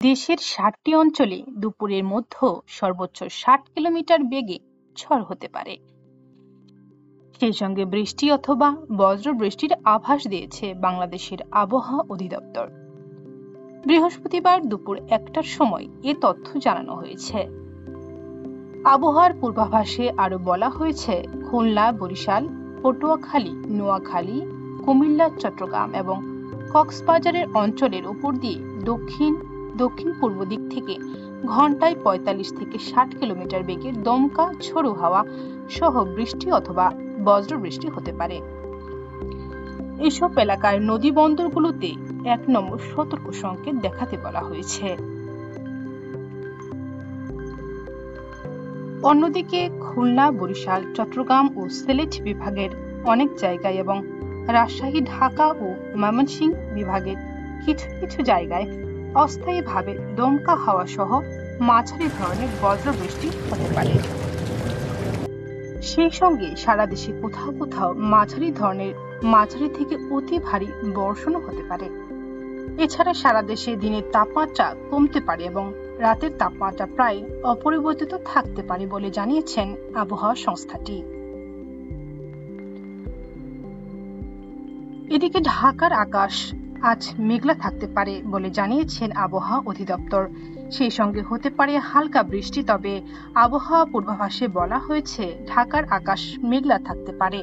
দেশের ৭টি অঞ্চলে দুপুরের মধ্যে সর্বোচ্চ ৬০ কিলোমিটার বেগে ঝড় হতে পারে। সেই সঙ্গে বৃষ্টি অথবা বজ্র বৃষ্টির আভাস দিয়েছে বাংলাদেশের আবহাওয়া অধিদপ্তর। বৃহস্পতিবার দুপুর ১টার সময় এ তথ্য জানানো হয়েছে। আবহাওয়ার পূর্বাভাসে আরো বলা হয়েছে, খুলনা, বরিশাল, পটুয়াখালী, নোয়াখালী, কুমিল্লা, চট্টগ্রাম এবং কক্সবাজারের অঞ্চলের উপর দিয়ে দক্ষিণ পূর্ব দিক থেকে ঘন্টায় ৪৫ থেকে ৬০ কিলোমিটার বেগে দমকা ঝোড়ো হাওয়া সহ বৃষ্টি অথবা বজ্র বৃষ্টি হতে পারে। এসব এলাকার নদী বন্দরগুলোতে ১ নম্বর সতর্ক সংকেত দেখাতে বলা হয়েছে। অন্যদিকে খুলনা, বরিশাল, চট্টগ্রাম ও সিলেট বিভাগের অনেক জায়গায় এবং রাজশাহী, ঢাকা ও ময়মনসিংহ বিভাগের কিছু কিছু জায়গায় অস্থায়ীভাবে দমকা হাওয়া সহ মাঝারি ধরনের বজ্র বৃষ্টি হতে পারে। সেই সঙ্গে সারা দেশে কোথাও কোথাও মাঝারি থেকে অতি ভারী বর্ষণও হতে পারে। এছাড়া সারা দেশে দিনের তাপমাত্রা কমতে পারে এবং রাতের তাপমাত্রা প্রায় অপরিবর্তিত থাকতে পারে বলে জানিয়েছেন আবহাওয়া সংস্থাটি। এদিকে ঢাকার আকাশ আজ মেঘলা থাকতে পারে বলে জানিয়েছেন আবহাওয়া অধিদপ্তর। সেই সঙ্গে হতে পারে হালকা বৃষ্টি, তবে আবহাওয়া পূর্বাভাসে বলা হয়েছে ঢাকার আকাশ মেঘলা থাকতে পারে।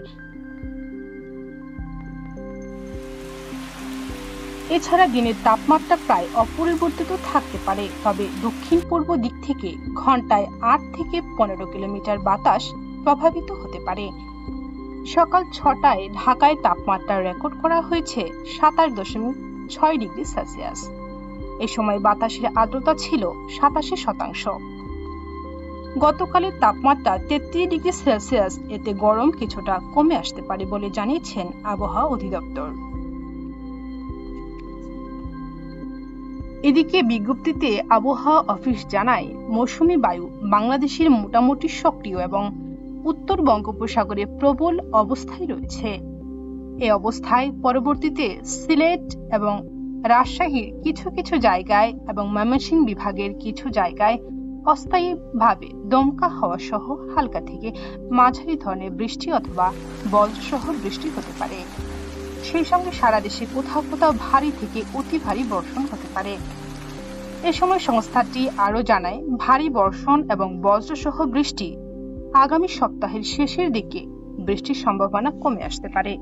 এছাড়া দিনের তাপমাত্রা প্রায় অপরিবর্তিত থাকতে পারে, তবে দক্ষিণ পূর্ব দিক থেকে ঘন্টায় ৮ থেকে ১৫ কিলোমিটার বাতাস প্রভাবিত হতে পারে। সকাল ৬টায় ঢাকায় তাপমাত্রা রেকর্ড করা হয়েছে ২৭.৬ ডিগ্রি সেলসিয়াস। এ সময় বাতাসের আর্দ্রতা ছিল ৮৭%। গতকালের তাপমাত্রা ৩৩ ডিগ্রি সেলসিয়াস, এতে গরম কিছুটা কমে আসতে পারে বলে জানিয়েছেন আবহাওয়া অধিদপ্তর। এদিকে বিজ্ঞপ্তিতে আবহাওয়া অফিস জানায়, মৌসুমী বায়ু বাংলাদেশের মোটামুটি সক্রিয় এবং উত্তর বঙ্গোপসাগরে প্রবল অবস্থায় রয়েছে। এই অবস্থায় পরবর্তীতে সিলেট এবং রাজশাহীর কিছু কিছু জায়গায় এবং ময়মনসিংহ বিভাগের কিছু জায়গায় অস্থায়ীভাবে দমকা হাওয়া সহ হালকা থেকে মাঝারি ধরনের বৃষ্টি অথবা বজ্রসহ বৃষ্টি হতে পারে। সেই সঙ্গে সারা দেশে কোথাও কোথাও ভারী থেকে অতি ভারী বর্ষণ হতে পারে। এ সময় সংস্থাটি আরো জানায়, ভারী বর্ষণ এবং বজ্রসহ বৃষ্টি আগামী সপ্তাহের শেষের দিকে বৃষ্টির সম্ভাবনা কমে আসতে পারে।